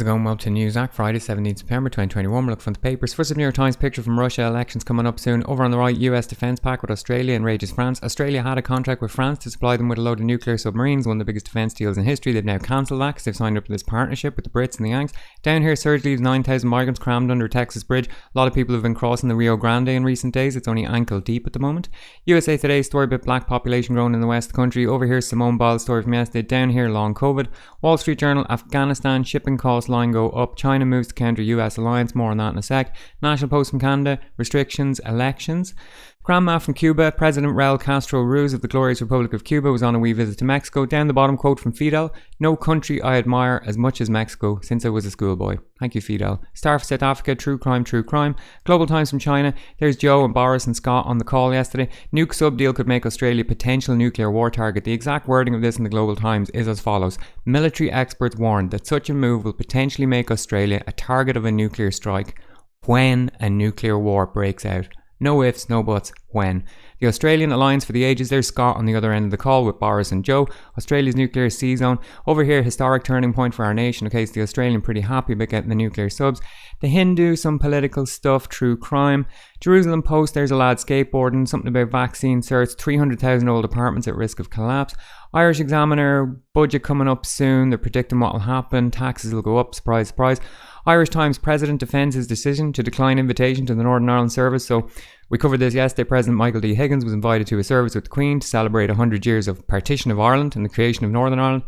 Going well to news. Acc Friday 17 September 2021. We're looking from the papers. First up, New York Times picture from Russia. Elections coming up soon. Over on the right, US defence pact with Australia enrages France. Australia had a contract with France to supply them with a load of nuclear submarines, one of the biggest defence deals in history. They've now cancelled that because they've signed up to this partnership with the Brits and the Yanks. Down here, surge leaves 9,000 migrants crammed under a Texas bridge. A lot of people have been crossing the Rio Grande in recent days. It's only ankle deep at the moment. USA Today story about black population growing in the west of the country. Over here, Simone Biles story from yesterday. Down here, long COVID. Wall Street Journal, Afghanistan shipping cost line go up. China moves to counter US alliance. More on that in a sec. National Post from Canada, restrictions, elections. Grandma from Cuba, President Raul Castro Ruz of the Glorious Republic of Cuba was on a wee visit to Mexico. Down the bottom, quote from Fidel: "No country I admire as much as Mexico since I was a schoolboy." Thank you, Fidel. Star for South Africa, true crime, true crime. Global Times from China. There's Joe and Boris and Scott on the call yesterday. Nuke sub deal could make Australia potential nuclear war target. The exact wording of this in the Global Times is as follows: military experts warned that such a move will potentially make Australia a target of a nuclear strike when a nuclear war breaks out. No ifs, no buts, when. The Australian Alliance for the Ages. There's Scott on the other end of the call with Boris and Joe. Australia's nuclear sea zone. Over here, historic turning point for our nation. Okay, so the Australian pretty happy about getting the nuclear subs. The Hindu, some political stuff, true crime. Jerusalem Post, there's a lad skateboarding. Something about vaccine certs. 300,000 old apartments at risk of collapse. Irish Examiner, budget coming up soon. They're predicting what will happen. Taxes will go up. Surprise, surprise. Irish Times, President defends his decision to decline invitation to the Northern Ireland service. So we covered this yesterday. President Michael D. Higgins was invited to a service with the Queen to celebrate 100 years of partition of Ireland and the creation of Northern Ireland.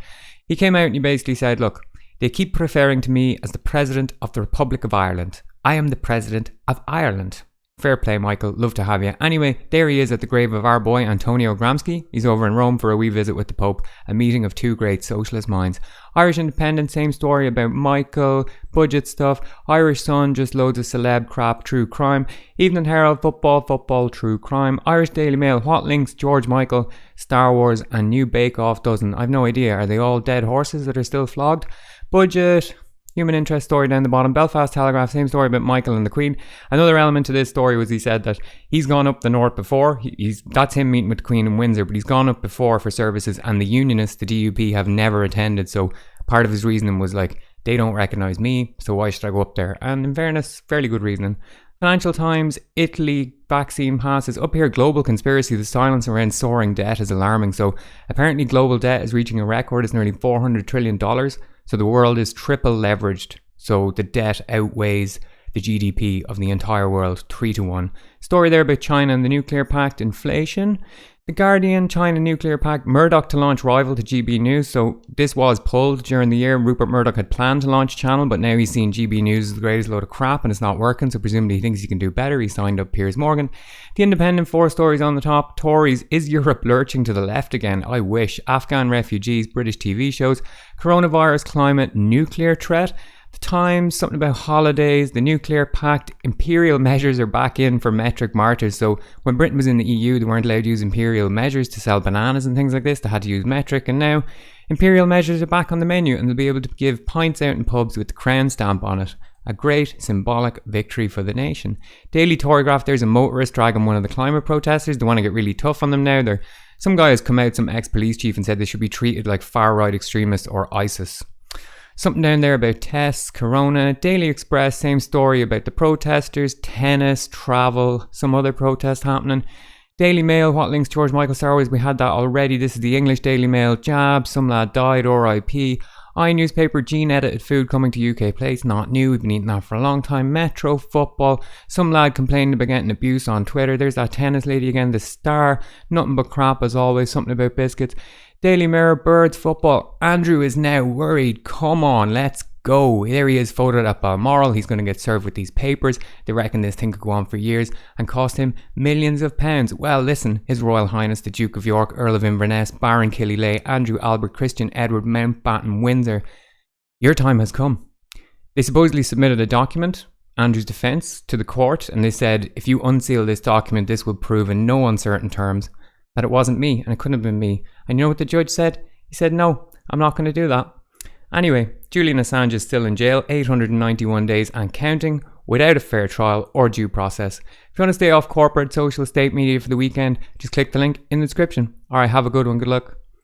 He came out and he basically said, look, they keep referring to me as the President of the Republic of Ireland. I am the President of Ireland. Fair play, Michael. Love to have you. Anyway, there he is at the grave of our boy, Antonio Gramsci. He's over in Rome for a wee visit with the Pope, a meeting of two great socialist minds. Irish Independent, same story about Michael, budget stuff. Irish Sun, just loads of celeb crap, true crime. Evening Herald, football, true crime. Irish Daily Mail, what links George Michael, Star Wars and new Bake Off dozen? I've no idea. Are they all dead horses that are still flogged? Budget. Human interest story down the bottom. Belfast Telegraph, same story about Michael and the Queen. Another element to this story was he said that he's gone up the north before. That's him meeting with the Queen in Windsor, but he's gone up before for services and the Unionists, the DUP, have never attended. So part of his reasoning was like, they don't recognise me, so why should I go up there? And in fairness, fairly good reasoning. Financial Times, Italy, vaccine passes. Up here, global conspiracy. The silence around soaring debt is alarming. So apparently global debt is reaching a record. It's nearly $400 trillion. So the world is triple leveraged. So the debt outweighs the GDP of the entire world 3-1. Story there about China and the nuclear pact, inflation. The Guardian, China nuclear pact, Murdoch to launch rival to GB News. So this was pulled during the year. Rupert Murdoch had planned to launch a channel, but now he's seen GB News is the greatest load of crap and it's not working. So presumably he thinks he can do better. He signed up Piers Morgan. The Independent, 4 stories on the top. Tories, is Europe lurching to the left again? I wish. Afghan refugees, British TV shows. Coronavirus, climate, nuclear threat. The Times, something about holidays, the nuclear pact, imperial measures are back in for metric martyrs. So when Britain was in the EU, they weren't allowed to use imperial measures to sell bananas and things like this. They had to use metric, and now imperial measures are back on the menu and they'll be able to give pints out in pubs with the crown stamp on it. A great symbolic victory for the nation. Daily Telegraph, there's a motorist dragging one of the climate protesters. They want to get really tough on them now. Some guy has come out, some ex-police chief, and said they should be treated like far-right extremists or ISIS. Something down there about tests, corona. Daily Express, same story about the protesters, tennis, travel, some other protest happening. Daily Mail, what links George Michael, Star Wars? We had that already. This is the English Daily Mail. Jab, some lad died, RIP. iNewspaper, gene-edited food coming to UK plates. Not new, we've been eating that for a long time. Metro, football. Some lad complaining about getting abuse on Twitter. There's that tennis lady again. The Star, nothing but crap as always. Something about biscuits. Daily Mirror, birds, football. Andrew is now worried. Come on, let's go. There he is, photoed at Balmoral. He's going to get served with these papers. They reckon this thing could go on for years and cost him millions of pounds. Well, listen, His Royal Highness the Duke of York, Earl of Inverness, Baron Killyleagh, Andrew Albert, Christian Edward, Mountbatten, Windsor. Your time has come. They supposedly submitted a document, Andrew's defence, to the court, and they said, if you unseal this document, this will prove in no uncertain terms that it wasn't me, and it couldn't have been me. And you know what the judge said? He said, no, I'm not going to do that. Anyway, Julian Assange is still in jail, 891 days and counting, without a fair trial or due process. If you want to stay off corporate, social, state media for the weekend, just click the link in the description. Alright, have a good one, good luck.